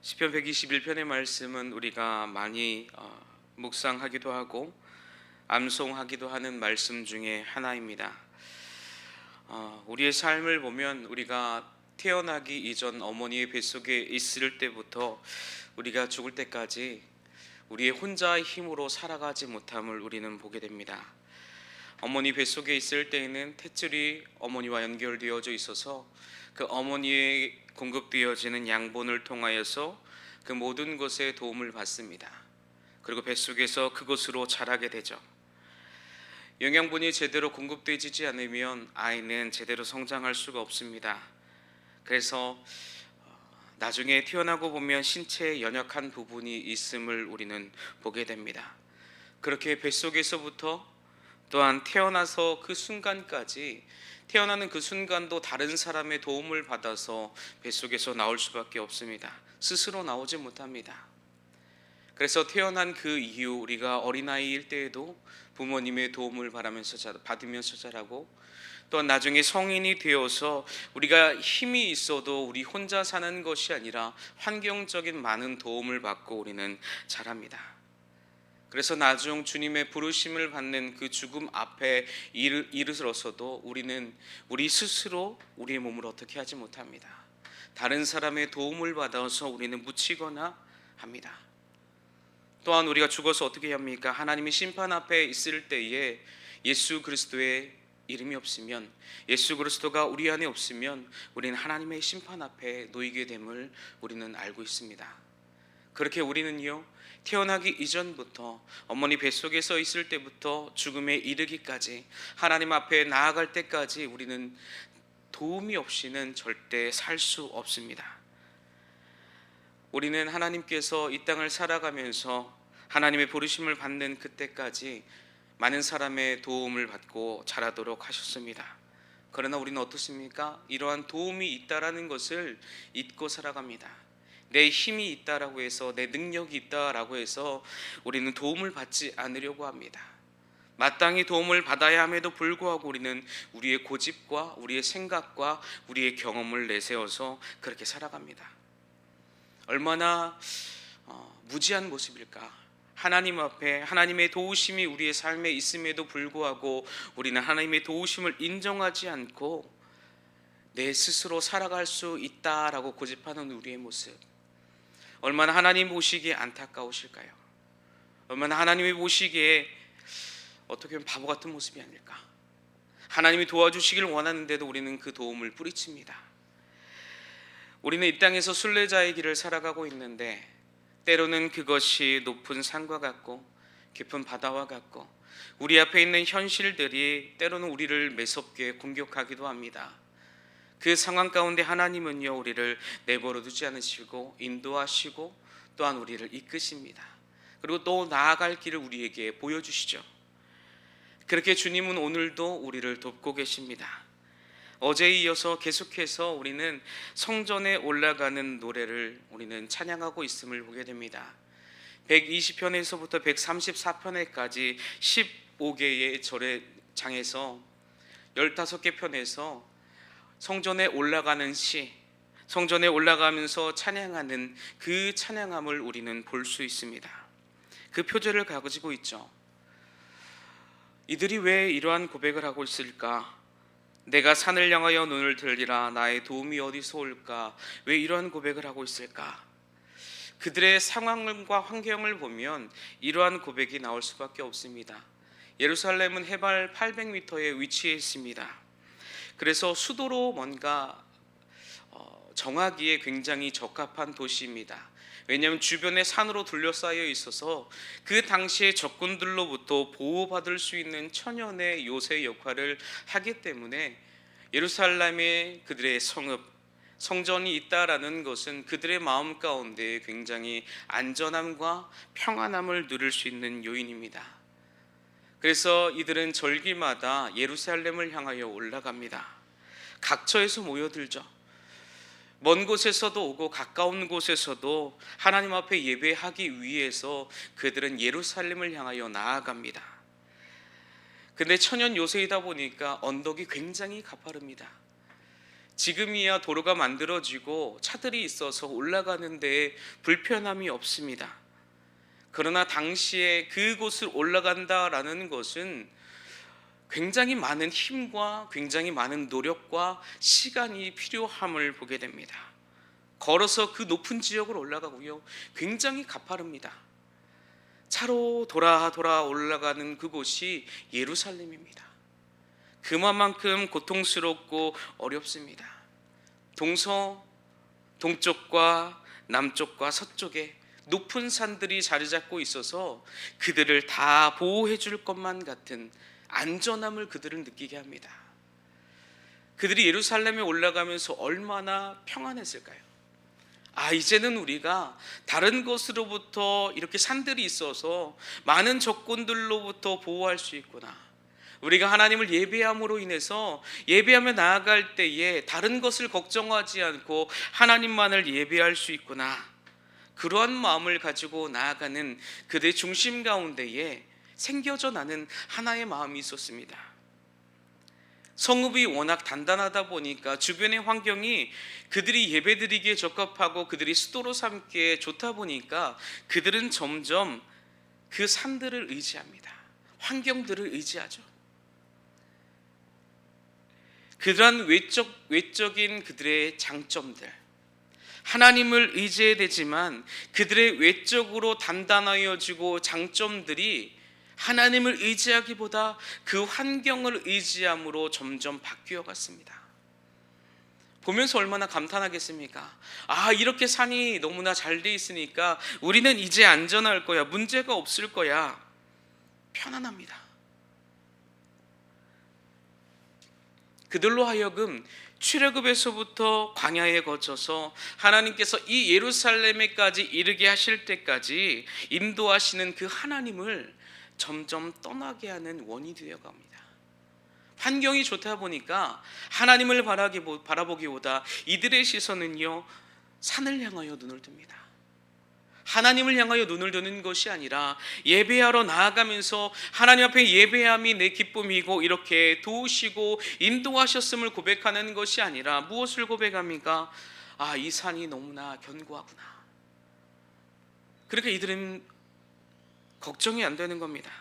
시편 121편의 말씀은 우리가 많이 묵상하기도 하고 암송하기도 하는 말씀 중에 하나입니다. 우리의 삶을 보면 우리가 태어나기 이전 어머니의 뱃속에 있을 때부터 우리가 죽을 때까지 우리의 혼자의 힘으로 살아가지 못함을 우리는 보게 됩니다. 어머니 뱃속에 있을 때에는 탯줄이 어머니와 연결되어져 있어서 그 어머니의 공급되어지는 양본을 통하여서 그 모든 것에 도움을 받습니다. 그리고 뱃속에서 그것으로 자라게 되죠. 영양분이 제대로 공급되지 않으면 아이는 제대로 성장할 수가 없습니다. 그래서 나중에 태어나고 보면 신체에 연약한 부분이 있음을 우리는 보게 됩니다. 그렇게 뱃속에서부터 또한 태어나서 그 순간까지, 태어나는 그 순간도 다른 사람의 도움을 받아서 뱃속에서 나올 수밖에 없습니다. 스스로 나오지 못합니다. 그래서 태어난 그 이후 우리가 어린아이일 때에도 부모님의 도움을 받으면서 자라고, 또 나중에 성인이 되어서 우리가 힘이 있어도 우리 혼자 사는 것이 아니라 환경적인 많은 도움을 받고 우리는 자랍니다. 그래서 나중 주님의 부르심을 받는 그 죽음 앞에 이르러서도 우리는 우리 스스로 우리의 몸을 어떻게 하지 못합니다. 다른 사람의 도움을 받아서 우리는 묻히거나 합니다. 또한 우리가 죽어서 어떻게 합니까? 하나님이 심판 앞에 있을 때에 예수 그리스도의 이름이 없으면, 예수 그리스도가 우리 안에 없으면 우리는 하나님의 심판 앞에 놓이게 됨을 우리는 알고 있습니다. 그렇게 우리는요, 태어나기 이전부터 어머니 뱃속에서 있을 때부터 죽음에 이르기까지, 하나님 앞에 나아갈 때까지 우리는 도움이 없이는 절대 살 수 없습니다. 우리는 하나님께서 이 땅을 살아가면서 하나님의 부르심을 받는 그때까지 많은 사람의 도움을 받고 자라도록 하셨습니다. 그러나 우리는 어떻습니까? 이러한 도움이 있다라는 것을 잊고 살아갑니다. 내 힘이 있다라고 해서, 내 능력이 있다라고 해서 우리는 도움을 받지 않으려고 합니다. 마땅히 도움을 받아야 함에도 불구하고 우리는 우리의 고집과 우리의 생각과 우리의 경험을 내세워서 그렇게 살아갑니다. 얼마나 무지한 모습일까? 하나님 앞에 하나님의 도우심이 우리의 삶에 있음에도 불구하고 우리는 하나님의 도우심을 인정하지 않고 내 스스로 살아갈 수 있다라고 고집하는 우리의 모습, 얼마나 하나님 보시기에 안타까우실까요? 얼마나 하나님이 보시기에 어떻게 보면 바보 같은 모습이 아닐까? 하나님이 도와주시길 원하는데도 우리는 그 도움을 뿌리칩니다. 우리는 이 땅에서 순례자의 길을 살아가고 있는데 때로는 그것이 높은 산과 같고 깊은 바다와 같고 우리 앞에 있는 현실들이 때로는 우리를 매섭게 공격하기도 합니다. 그 상황 가운데 하나님은요, 우리를 내버려 두지 않으시고 인도하시고 또한 우리를 이끄십니다. 그리고 또 나아갈 길을 우리에게 보여주시죠. 그렇게 주님은 오늘도 우리를 돕고 계십니다. 어제에 이어서 계속해서 우리는 성전에 올라가는 노래를 우리는 찬양하고 있음을 보게 됩니다. 120편에서부터 134편에까지 15개의 절의 장에서 15개 편에서 성전에 올라가는 시, 성전에 올라가면서 찬양하는 그 찬양함을 우리는 볼 수 있습니다. 그 표제를 가지고 있죠. 이들이 왜 이러한 고백을 하고 있을까? 내가 산을 향하여 눈을 들리라, 나의 도움이 어디서 올까? 왜 이러한 고백을 하고 있을까? 그들의 상황과 환경을 보면 이러한 고백이 나올 수밖에 없습니다. 예루살렘은 해발 800m에 위치해 있습니다. 그래서 수도로 뭔가 정하기에 굉장히 적합한 도시입니다. 왜냐하면 주변에 산으로 둘러싸여 있어서 그 당시의 적군들로부터 보호받을 수 있는 천연의 요새 역할을 하기 때문에 예루살렘에 그들의 성전이 있다라는 것은 그들의 마음 가운데 굉장히 안전함과 평안함을 누릴 수 있는 요인입니다. 그래서 이들은 절기마다 예루살렘을 향하여 올라갑니다. 각처에서 모여들죠. 먼 곳에서도 오고 가까운 곳에서도 하나님 앞에 예배하기 위해서 그들은 예루살렘을 향하여 나아갑니다. 근데 천연 요새이다 보니까 언덕이 굉장히 가파릅니다. 지금이야 도로가 만들어지고 차들이 있어서 올라가는 데 불편함이 없습니다. 그러나 당시에 그곳을 올라간다라는 것은 굉장히 많은 힘과 굉장히 많은 노력과 시간이 필요함을 보게 됩니다. 걸어서 그 높은 지역으로 올라가고요. 굉장히 가파릅니다. 차로 돌아 올라가는 그곳이 예루살렘입니다. 그만큼 고통스럽고 어렵습니다. 동쪽과 남쪽과 서쪽에 높은 산들이 자리 잡고 있어서 그들을 다 보호해 줄 것만 같은 안전함을 그들은 느끼게 합니다. 그들이 예루살렘에 올라가면서 얼마나 평안했을까요? 이제는 우리가 다른 곳으로부터 이렇게 산들이 있어서 많은 적군들로부터 보호할 수 있구나. 우리가 하나님을 예배함으로 인해서 예배하며 나아갈 때에 다른 것을 걱정하지 않고 하나님만을 예배할 수 있구나. 그러한 마음을 가지고 나아가는 그들의 중심 가운데에 생겨져 나는 하나의 마음이 있었습니다. 성읍이 워낙 단단하다 보니까 주변의 환경이 그들이 예배드리기에 적합하고 그들이 수도로 삼기에 좋다 보니까 그들은 점점 그 산들을 의지합니다. 환경들을 의지하죠. 그러한 외적인 그들의 장점들, 하나님을 의지해야 되지만 그들의 외적으로 단단하여지고 장점들이 하나님을 의지하기보다 그 환경을 의지함으로 점점 바뀌어 갔습니다. 보면서 얼마나 감탄하겠습니까? 이렇게 산이 너무나 잘 돼 있으니까 우리는 이제 안전할 거야, 문제가 없을 거야, 편안합니다. 그들로 하여금 출애굽에서부터 광야에 거쳐서 하나님께서 이 예루살렘에까지 이르게 하실 때까지 인도하시는 그 하나님을 점점 떠나게 하는 원인이 되어갑니다. 환경이 좋다 보니까 하나님을 바라보기보다 이들의 시선은요, 산을 향하여 눈을 듭니다. 하나님을 향하여 눈을 드는 것이 아니라 예배하러 나아가면서 하나님 앞에 예배함이 내 기쁨이고 이렇게 도우시고 인도하셨음을 고백하는 것이 아니라 무엇을 고백합니까? 이 산이 너무나 견고하구나. 그러니까 이들은 걱정이 안 되는 겁니다.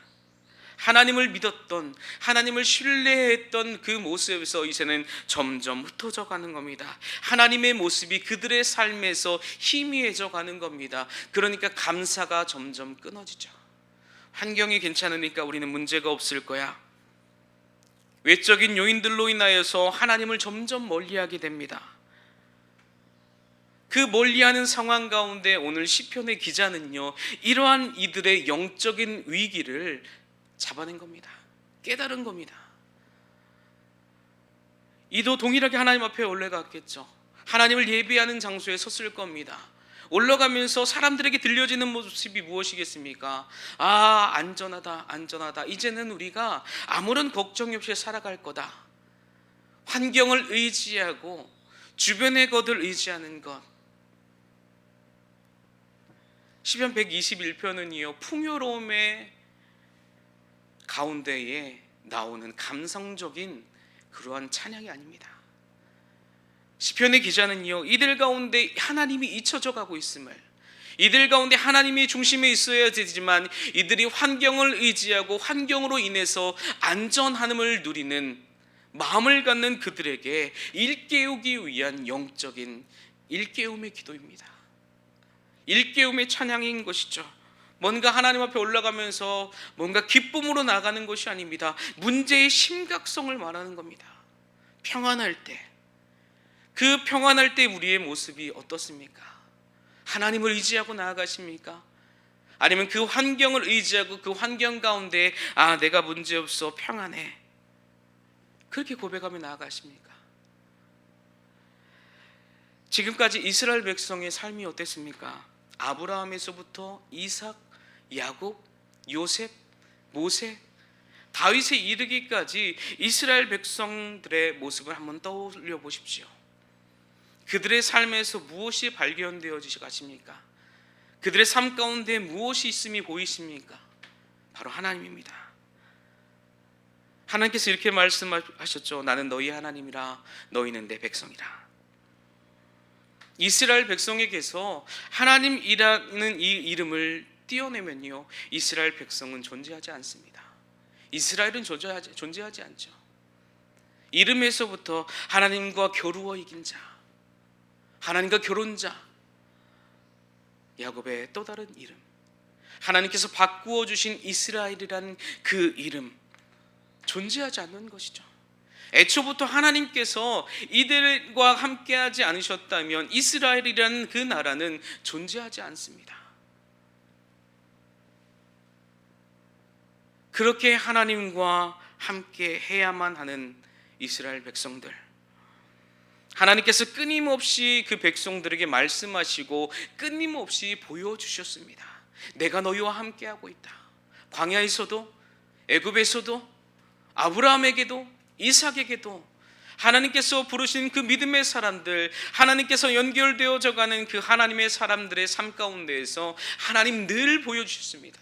하나님을 믿었던, 하나님을 신뢰했던 그 모습에서 이제는 점점 흩어져 가는 겁니다. 하나님의 모습이 그들의 삶에서 희미해져 가는 겁니다. 그러니까 감사가 점점 끊어지죠. 환경이 괜찮으니까 우리는 문제가 없을 거야. 외적인 요인들로 인하여서 하나님을 점점 멀리하게 됩니다. 그 멀리하는 상황 가운데 오늘 시편의 기자는요, 이러한 이들의 영적인 위기를 잡아낸 겁니다. 깨달은 겁니다. 이도 동일하게 하나님 앞에 올라갔겠죠. 하나님을 예배하는 장소에 섰을 겁니다. 올라가면서 사람들에게 들려지는 모습이 무엇이겠습니까? 안전하다. 이제는 우리가 아무런 걱정이 없이 살아갈 거다. 환경을 의지하고 주변의 것을 의지하는 것. 시편 121편은요, 풍요로움의 가운데에 나오는 감성적인 그러한 찬양이 아닙니다. 시편의 기자는요, 이들 가운데 하나님이 잊혀져 가고 있음을, 이들 가운데 하나님이 중심에 있어야 되지만 이들이 환경을 의지하고 환경으로 인해서 안전함을 누리는 마음을 갖는 그들에게 일깨우기 위한 영적인 일깨움의 기도입니다. 일깨움의 찬양인 것이죠. 뭔가 하나님 앞에 올라가면서 뭔가 기쁨으로 나가는 것이 아닙니다. 문제의 심각성을 말하는 겁니다. 평안할 때, 그 평안할 때 우리의 모습이 어떻습니까? 하나님을 의지하고 나아가십니까? 아니면 그 환경을 의지하고 그 환경 가운데 내가 문제없어, 평안해, 그렇게 고백하며 나아가십니까? 지금까지 이스라엘 백성의 삶이 어땠습니까? 아브라함에서부터 이삭, 야곱, 요셉, 모세, 다윗에 이르기까지 이스라엘 백성들의 모습을 한번 떠올려 보십시오. 그들의 삶에서 무엇이 발견되어지시 가십니까? 그들의 삶 가운데 무엇이 있음이 보이십니까? 바로 하나님입니다. 하나님께서 이렇게 말씀하셨죠. 나는 너희 하나님이라 너희는 내 백성이라. 이스라엘 백성에게서 하나님이라는 이 이름을 띄어내면요, 이스라엘 백성은 존재하지 않습니다. 이스라엘은 존재하지 않죠. 이름에서부터 하나님과 겨루어 이긴 자, 하나님과 결혼자, 야곱의 또 다른 이름, 하나님께서 바꾸어 주신 이스라엘이라는 그 이름, 존재하지 않는 것이죠. 애초부터 하나님께서 이들과 함께하지 않으셨다면 이스라엘이라는 그 나라는 존재하지 않습니다. 그렇게 하나님과 함께 해야만 하는 이스라엘 백성들, 하나님께서 끊임없이 그 백성들에게 말씀하시고 끊임없이 보여주셨습니다. 내가 너희와 함께하고 있다. 광야에서도, 애굽에서도, 아브라함에게도, 이삭에게도 하나님께서 부르신 그 믿음의 사람들, 하나님께서 연결되어져 가는 그 하나님의 사람들의 삶 가운데에서 하나님 늘 보여주셨습니다.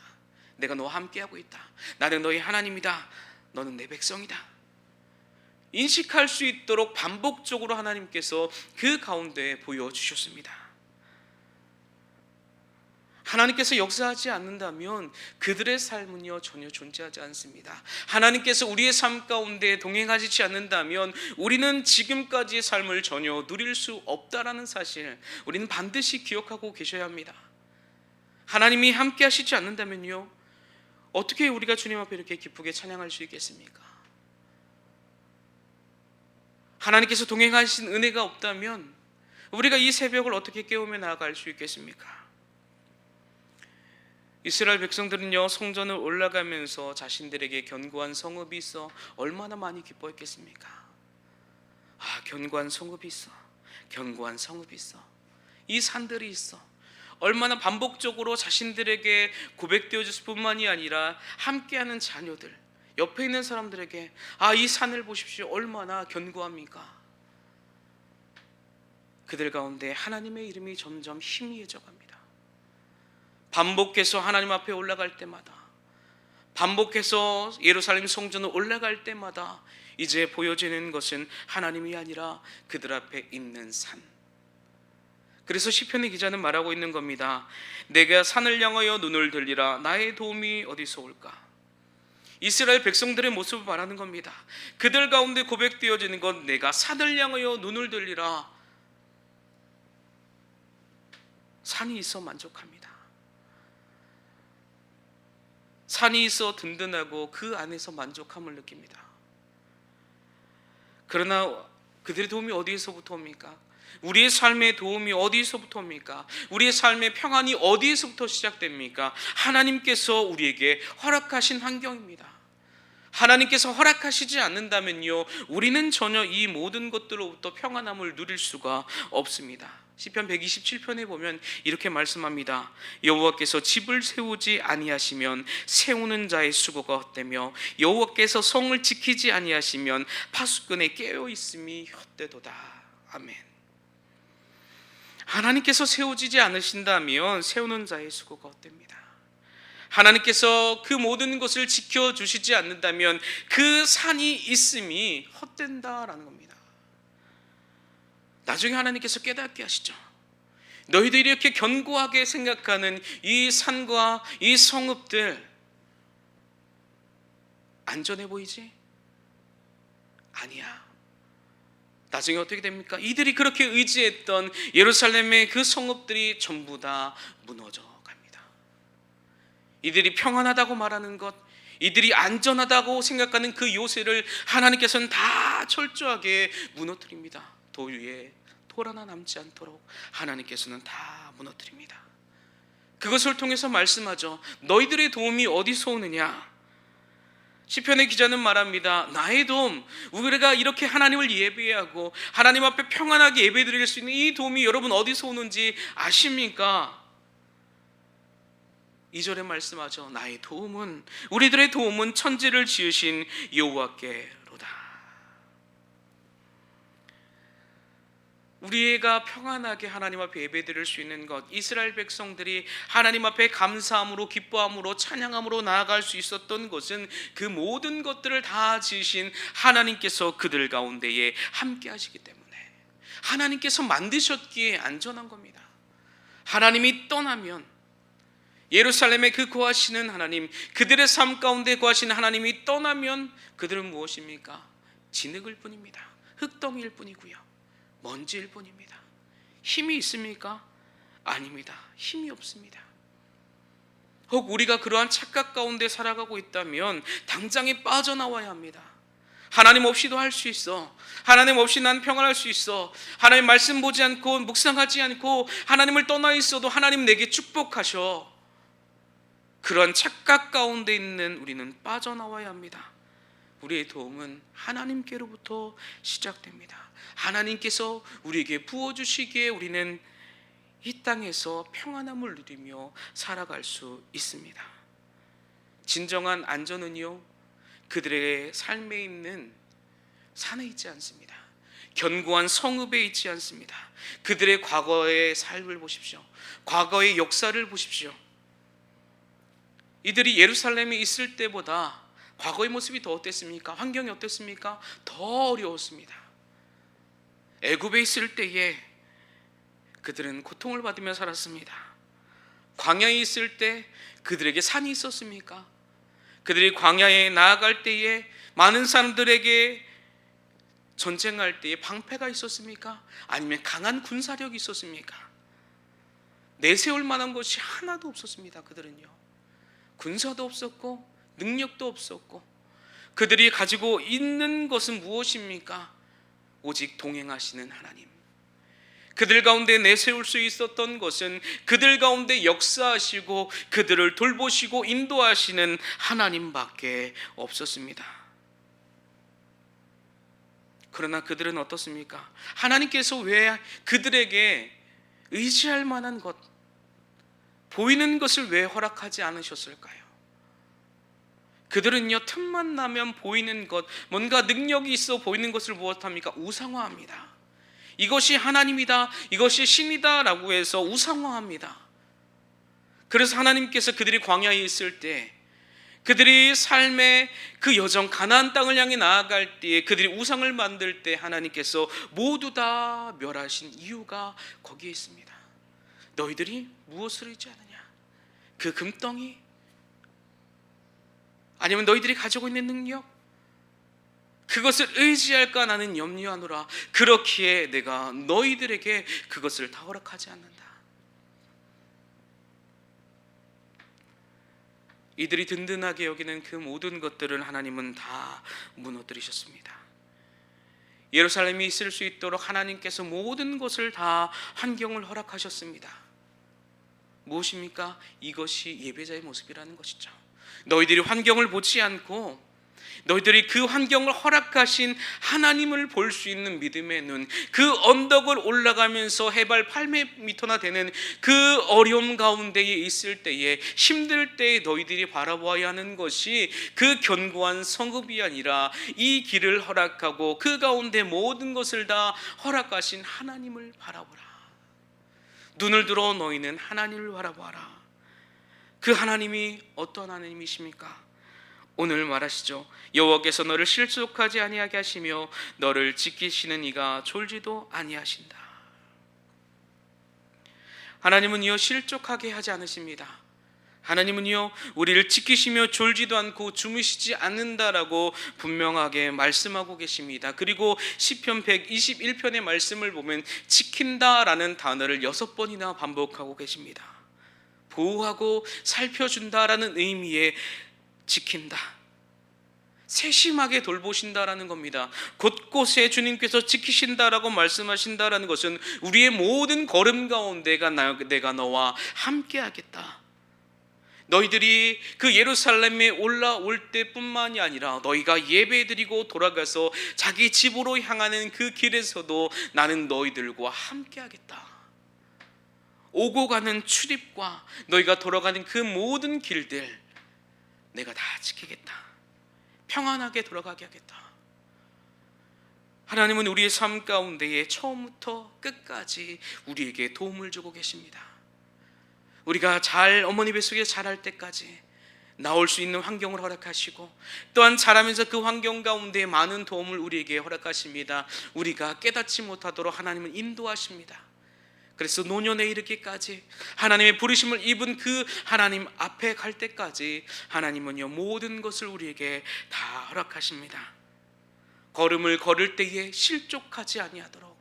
내가 너와 함께하고 있다. 나는 너희 하나님이다. 너는 내 백성이다. 인식할 수 있도록 반복적으로 하나님께서 그 가운데 보여주셨습니다. 하나님께서 역사하지 않는다면 그들의 삶은요 전혀 존재하지 않습니다. 하나님께서 우리의 삶 가운데 동행하지 않는다면 우리는 지금까지의 삶을 전혀 누릴 수 없다라는 사실, 우리는 반드시 기억하고 계셔야 합니다. 하나님이 함께 하시지 않는다면요, 어떻게 우리가 주님 앞에 이렇게 기쁘게 찬양할 수 있겠습니까? 하나님께서 동행하신 은혜가 없다면 우리가 이 새벽을 어떻게 깨우며 나아갈 수 있겠습니까? 이스라엘 백성들은요 성전을 올라가면서 자신들에게 견고한 성읍이 있어 얼마나 많이 기뻐했겠습니까? 아, 견고한 성읍이 있어, 견고한 성읍이 있어, 이 산들이 있어. 얼마나 반복적으로 자신들에게 고백되어졌을 뿐만이 아니라 함께하는 자녀들, 옆에 있는 사람들에게 아, 이 산을 보십시오, 얼마나 견고합니까? 그들 가운데 하나님의 이름이 점점 희미해져 갑니다. 반복해서 하나님 앞에 올라갈 때마다, 반복해서 예루살렘 성전을 올라갈 때마다 이제 보여지는 것은 하나님이 아니라 그들 앞에 있는 산. 그래서 시편의 기자는 말하고 있는 겁니다. 내가 산을 향하여 눈을 들리라. 나의 도움이 어디서 올까? 이스라엘 백성들의 모습을 말하는 겁니다. 그들 가운데 고백되어지는 건 내가 산을 향하여 눈을 들리라. 산이 있어 만족합니다. 산이 있어 든든하고 그 안에서 만족함을 느낍니다. 그러나 그들의 도움이 어디에서부터 옵니까? 우리의 삶의 도움이 어디에서부터 옵니까? 우리의 삶의 평안이 어디에서부터 시작됩니까? 하나님께서 우리에게 허락하신 환경입니다. 하나님께서 허락하시지 않는다면요 우리는 전혀 이 모든 것들로부터 평안함을 누릴 수가 없습니다. 시편 127편에 보면 이렇게 말씀합니다. 여호와께서 집을 세우지 아니하시면 세우는 자의 수고가 헛되며 여호와께서 성을 지키지 아니하시면 파수꾼의 깨어 있음이 헛되도다. 아멘. 하나님께서 세우지 않으신다면 세우는 자의 수고가 헛됩니다. 하나님께서 그 모든 것을 지켜주시지 않는다면 그 산이 있음이 헛된다라는 겁니다. 나중에 하나님께서 깨닫게 하시죠. 너희들이 이렇게 견고하게 생각하는 이 산과 이 성읍들 안전해 보이지? 아니야. 나중에 어떻게 됩니까? 이들이 그렇게 의지했던 예루살렘의 그 성읍들이 전부 다 무너져 갑니다. 이들이 평안하다고 말하는 것, 이들이 안전하다고 생각하는 그 요새를 하나님께서는 다 철저하게 무너뜨립니다. 돌 위에 돌 하나 남지 않도록 하나님께서는 다 무너뜨립니다. 그것을 통해서 말씀하죠. 너희들의 도움이 어디서 오느냐? 시편의 기자는 말합니다. 나의 도움, 우리가 이렇게 하나님을 예배하고 하나님 앞에 평안하게 예배드릴 수 있는 이 도움이 여러분 어디서 오는지 아십니까? 2절에 말씀하죠. 나의 도움은, 우리들의 도움은 천지를 지으신 여호와께 우리가 평안하게 하나님 앞에 예배드릴 수 있는 것, 이스라엘 백성들이 하나님 앞에 감사함으로 기뻐함으로 찬양함으로 나아갈 수 있었던 것은 그 모든 것들을 다 지으신 하나님께서 그들 가운데에 함께 하시기 때문에, 하나님께서 만드셨기에 안전한 겁니다. 하나님이 떠나면, 예루살렘에 그 거하시는 하나님, 그들의 삶 가운데 거하시는 하나님이 떠나면 그들은 무엇입니까? 진흙일 뿐입니다. 흙덩이일 뿐이고요, 먼지일 뿐입니다. 힘이 있습니까? 아닙니다. 힘이 없습니다. 혹 우리가 그러한 착각 가운데 살아가고 있다면 당장에 빠져나와야 합니다. 하나님 없이도 할 수 있어. 하나님 없이 난 평안할 수 있어. 하나님 말씀 보지 않고 묵상하지 않고 하나님을 떠나 있어도 하나님 내게 축복하셔. 그런 착각 가운데 있는 우리는 빠져나와야 합니다. 우리의 도움은 하나님께로부터 시작됩니다. 하나님께서 우리에게 부어주시기에 우리는 이 땅에서 평안함을 누리며 살아갈 수 있습니다. 진정한 안전은요, 그들의 삶에 있는 산에 있지 않습니다. 견고한 성읍에 있지 않습니다. 그들의 과거의 삶을 보십시오. 과거의 역사를 보십시오. 이들이 예루살렘에 있을 때보다 과거의 모습이 더 어땠습니까? 환경이 어땠습니까? 더 어려웠습니다. 애굽에 있을 때에 그들은 고통을 받으며 살았습니다. 광야에 있을 때 그들에게 산이 있었습니까? 그들이 광야에 나아갈 때에 많은 사람들에게 전쟁할 때에 방패가 있었습니까? 아니면 강한 군사력이 있었습니까? 내세울 만한 것이 하나도 없었습니다. 그들은요, 군사도 없었고 능력도 없었고, 그들이 가지고 있는 것은 무엇입니까? 오직 동행하시는 하나님. 그들 가운데 내세울 수 있었던 것은 그들 가운데 역사하시고 그들을 돌보시고 인도하시는 하나님밖에 없었습니다. 그러나 그들은 어떻습니까? 하나님께서 왜 그들에게 의지할 만한 것, 보이는 것을 왜 허락하지 않으셨을까요? 그들은요, 틈만 나면 보이는 것, 뭔가 능력이 있어 보이는 것을 무엇합니까? 우상화합니다. 이것이 하나님이다, 이것이 신이다 라고 해서 우상화합니다. 그래서 하나님께서 그들이 광야에 있을 때, 그들이 삶의 그 여정 가나안 땅을 향해 나아갈 때에 그들이 우상을 만들 때 하나님께서 모두 다 멸하신 이유가 거기에 있습니다. 너희들이 무엇을 의지하느냐? 그 금덩이? 아니면 너희들이 가지고 있는 능력? 그것을 의지할까 나는 염려하노라. 그렇기에 내가 너희들에게 그것을 다 허락하지 않는다. 이들이 든든하게 여기는 그 모든 것들은 하나님은 다 무너뜨리셨습니다. 예루살렘이 있을 수 있도록 하나님께서 모든 것을 다 환경을 허락하셨습니다. 무엇입니까? 이것이 예배자의 모습이라는 것이죠. 너희들이 환경을 보지 않고 너희들이 그 환경을 허락하신 하나님을 볼 수 있는 믿음의 눈, 그 언덕을 올라가면서 해발 8m나 되는 그 어려움 가운데에 있을 때에, 힘들 때에 너희들이 바라보아야 하는 것이 그 견고한 성읍이 아니라 이 길을 허락하고 그 가운데 모든 것을 다 허락하신 하나님을 바라보라. 눈을 들어 너희는 하나님을 바라보아라. 그 하나님이 어떤 하나님이십니까? 오늘 말하시죠. 여호와께서 너를 실족하지 아니하게 하시며 너를 지키시는 이가 졸지도 아니하신다. 하나님은요, 실족하게 하지 않으십니다. 하나님은요, 우리를 지키시며 졸지도 않고 주무시지 않는다라고 분명하게 말씀하고 계십니다. 그리고 시편 121편의 말씀을 보면 지킨다라는 단어를 6번이나 반복하고 계십니다. 보호하고 살펴준다라는 의미의 지킨다, 세심하게 돌보신다라는 겁니다. 곳곳에 주님께서 지키신다라고 말씀하신다라는 것은 우리의 모든 걸음 가운데가 내가 너와 함께하겠다. 너희들이 그 예루살렘에 올라올 때뿐만이 아니라 너희가 예배드리고 돌아가서 자기 집으로 향하는 그 길에서도 나는 너희들과 함께하겠다. 오고 가는 출입과 너희가 돌아가는 그 모든 길들 내가 다 지키겠다. 평안하게 돌아가게 하겠다. 하나님은 우리의 삶 가운데에 처음부터 끝까지 우리에게 도움을 주고 계십니다. 우리가 어머니 뱃속에 자랄 때까지 나올 수 있는 환경을 허락하시고, 또한 자라면서 그 환경 가운데 많은 도움을 우리에게 허락하십니다. 우리가 깨닫지 못하도록 하나님은 인도하십니다. 그래서 노년에 이르기까지 하나님의 부르심을 입은 그 하나님 앞에 갈 때까지 하나님은요, 모든 것을 우리에게 다 허락하십니다. 걸음을 걸을 때에 실족하지 아니하도록.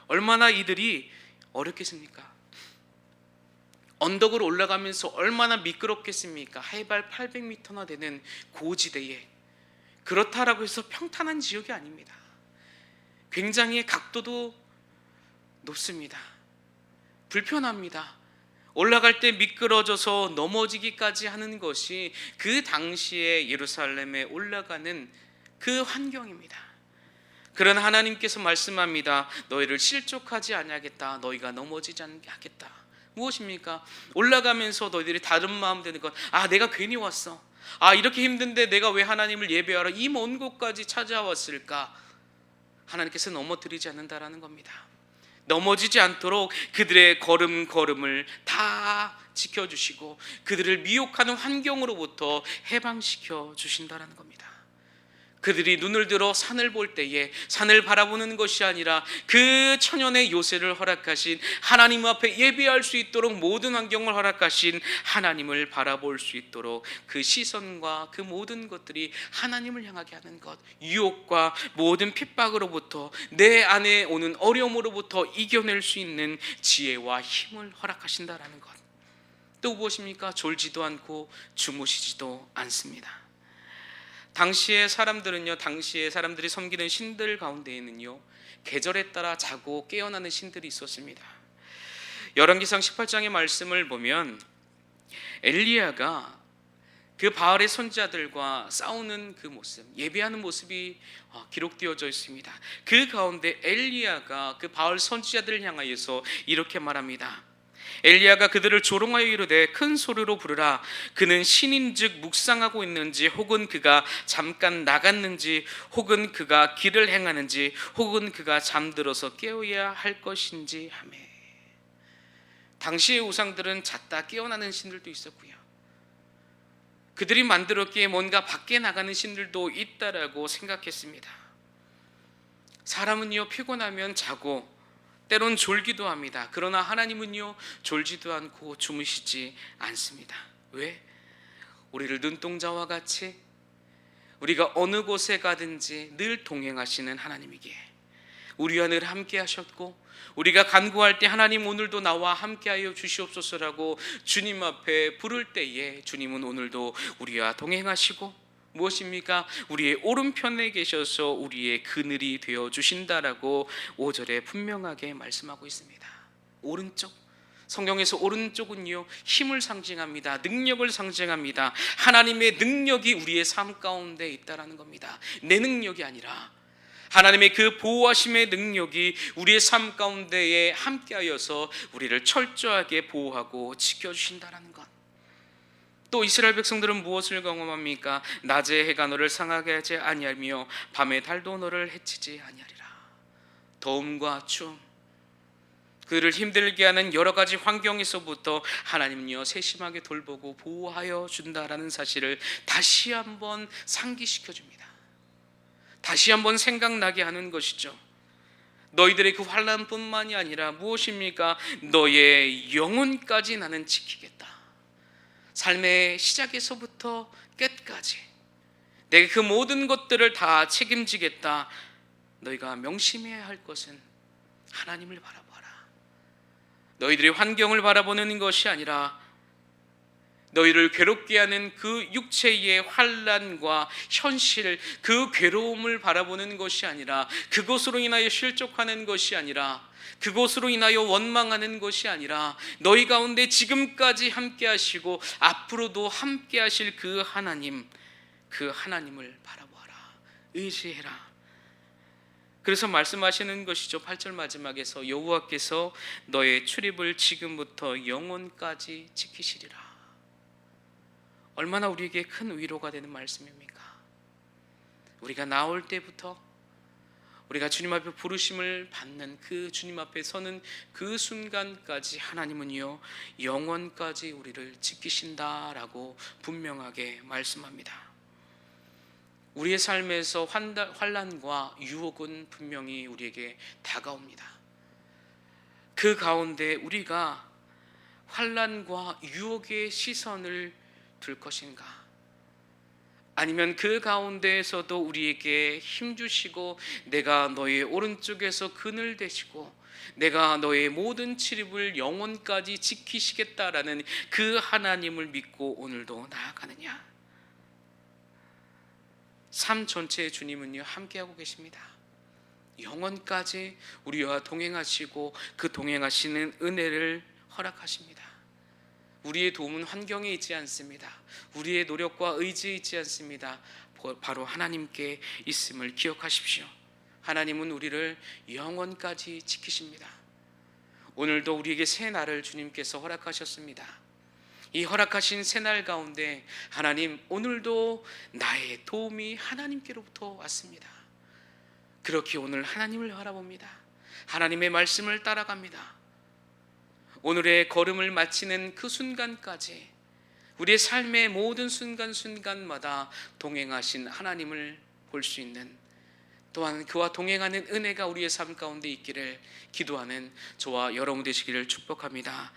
얼마나 이들이 어렵겠습니까? 언덕을 올라가면서 얼마나 미끄럽겠습니까? 해발 800m나 되는 고지대에. 그렇다라고 해서 평탄한 지역이 아닙니다. 굉장히 각도도 높습니다. 불편합니다. 올라갈 때 미끄러져서 넘어지기까지 하는 것이 그 당시에 예루살렘에 올라가는 그 환경입니다. 그러나 하나님께서 말씀합니다. 너희를 실족하지 아니하겠다. 너희가 넘어지지 않겠다. 무엇입니까? 올라가면서 너희들이 다른 마음 드는 것. 내가 괜히 왔어. 이렇게 힘든데 내가 왜 하나님을 예배하러 이 먼 곳까지 찾아왔을까? 하나님께서 넘어뜨리지 않는다라는 겁니다. 넘어지지 않도록 그들의 걸음걸음을 다 지켜주시고 그들을 미혹하는 환경으로부터 해방시켜 주신다라는 겁니다. 그들이 눈을 들어 산을 볼 때에 산을 바라보는 것이 아니라 그 천연의 요새를 허락하신 하나님 앞에 예배할 수 있도록 모든 환경을 허락하신 하나님을 바라볼 수 있도록 그 시선과 그 모든 것들이 하나님을 향하게 하는 것, 유혹과 모든 핍박으로부터 내 안에 오는 어려움으로부터 이겨낼 수 있는 지혜와 힘을 허락하신다라는 것. 또 무엇입니까? 졸지도 않고 주무시지도 않습니다. 당시의 사람들이 섬기는 신들 가운데에는요, 계절에 따라 자고 깨어나는 신들이 있었습니다. 열왕기상 18장의 말씀을 보면 엘리야가 그 바알의 선지자들과 싸우는 그 모습, 예배하는 모습이 기록되어져 있습니다. 그 가운데 엘리야가 그 바알 선지자들을 향하여서 이렇게 말합니다. 엘리야가 그들을 조롱하여 이르되 큰 소리로 부르라. 그는 신인즉 묵상하고 있는지, 혹은 그가 잠깐 나갔는지, 혹은 그가 길을 행하는지, 혹은 그가 잠들어서 깨어야 할 것인지 하매. 당시의 우상들은 잤다 깨어나는 신들도 있었고요, 그들이 만들었기에 뭔가 밖에 나가는 신들도 있다라고 생각했습니다. 사람은요, 피곤하면 자고 때론 졸기도 합니다. 그러나 하나님은요, 졸지도 않고 주무시지 않습니다. 왜? 우리를 눈동자와 같이 우리가 어느 곳에 가든지 늘 동행하시는 하나님이기에 우리와 늘 함께 하셨고, 우리가 간구할 때 하나님 오늘도 나와 함께하여 주시옵소서라고 주님 앞에 부를 때에 주님은 오늘도 우리와 동행하시고, 무엇입니까? 우리의 오른편에 계셔서 우리의 그늘이 되어 주신다라고 5절에 분명하게 말씀하고 있습니다. 오른쪽, 성경에서 오른쪽은요, 힘을 상징합니다. 능력을 상징합니다. 하나님의 능력이 우리의 삶 가운데 있다라는 겁니다. 내 능력이 아니라 하나님의 그 보호하심의 능력이 우리의 삶 가운데에 함께하여서 우리를 철저하게 보호하고 지켜주신다라는 것. 또 이스라엘 백성들은 무엇을 경험합니까? 낮에 해가 너를 상하게 하지 아니하며 밤에 달도 너를 해치지 아니하리라. 더움과 추움, 그를 힘들게 하는 여러 가지 환경에서부터 하나님은요, 세심하게 돌보고 보호하여 준다라는 사실을 다시 한번 상기시켜 줍니다. 다시 한번 생각나게 하는 것이죠. 너희들의 그 환난뿐만이 아니라 무엇입니까? 너의 영혼까지 나는 지키겠다. 삶의 시작에서부터 끝까지 내가 그 모든 것들을 다 책임지겠다. 너희가 명심해야 할 것은 하나님을 바라봐라. 너희들의 환경을 바라보는 것이 아니라 너희를 괴롭게 하는 그 육체의 환난과 현실, 그 괴로움을 바라보는 것이 아니라, 그것으로 인하여 실족하는 것이 아니라, 그것으로 인하여 원망하는 것이 아니라, 너희 가운데 지금까지 함께 하시고 앞으로도 함께 하실 그 하나님, 그 하나님을 바라보아라. 의지해라. 그래서 말씀하시는 것이죠. 8절 마지막에서 여호와께서 너의 출입을 지금부터 영원까지 지키시리라. 얼마나 우리에게 큰 위로가 되는 말씀입니까? 우리가 나올 때부터 우리가 주님 앞에 부르심을 받는 그 주님 앞에 서는 그 순간까지 하나님은요 영원까지 우리를 지키신다라고 분명하게 말씀합니다. 우리의 삶에서 환난과 유혹은 분명히 우리에게 다가옵니다. 그 가운데 우리가 환난과 유혹의 시선을 둘 것인가? 아니면 그 가운데에서도 우리에게 힘주시고 내가 너의 오른쪽에서 그늘 되시고 내가 너의 모든 출입을 영원까지 지키시겠다라는 그 하나님을 믿고 오늘도 나아가느냐? 삶 전체의 주님은요 함께하고 계십니다. 영원까지 우리와 동행하시고 그 동행하시는 은혜를 허락하십니다. 우리의 도움은 환경에 있지 않습니다. 우리의 노력과 의지에 있지 않습니다. 바로 하나님께 있음을 기억하십시오. 하나님은 우리를 영원까지 지키십니다. 오늘도 우리에게 새 날을 주님께서 허락하셨습니다. 이 허락하신 새날 가운데 하나님 오늘도 나의 도움이 하나님께로부터 왔습니다. 그렇게 오늘 하나님을 바라봅니다. 하나님의 말씀을 따라갑니다. 오늘의 걸음을 마치는 그 순간까지 우리의 삶의 모든 순간순간마다 동행하신 하나님을 볼 수 있는, 또한 그와 동행하는 은혜가 우리의 삶 가운데 있기를 기도하는 저와 여러분 되시기를 축복합니다.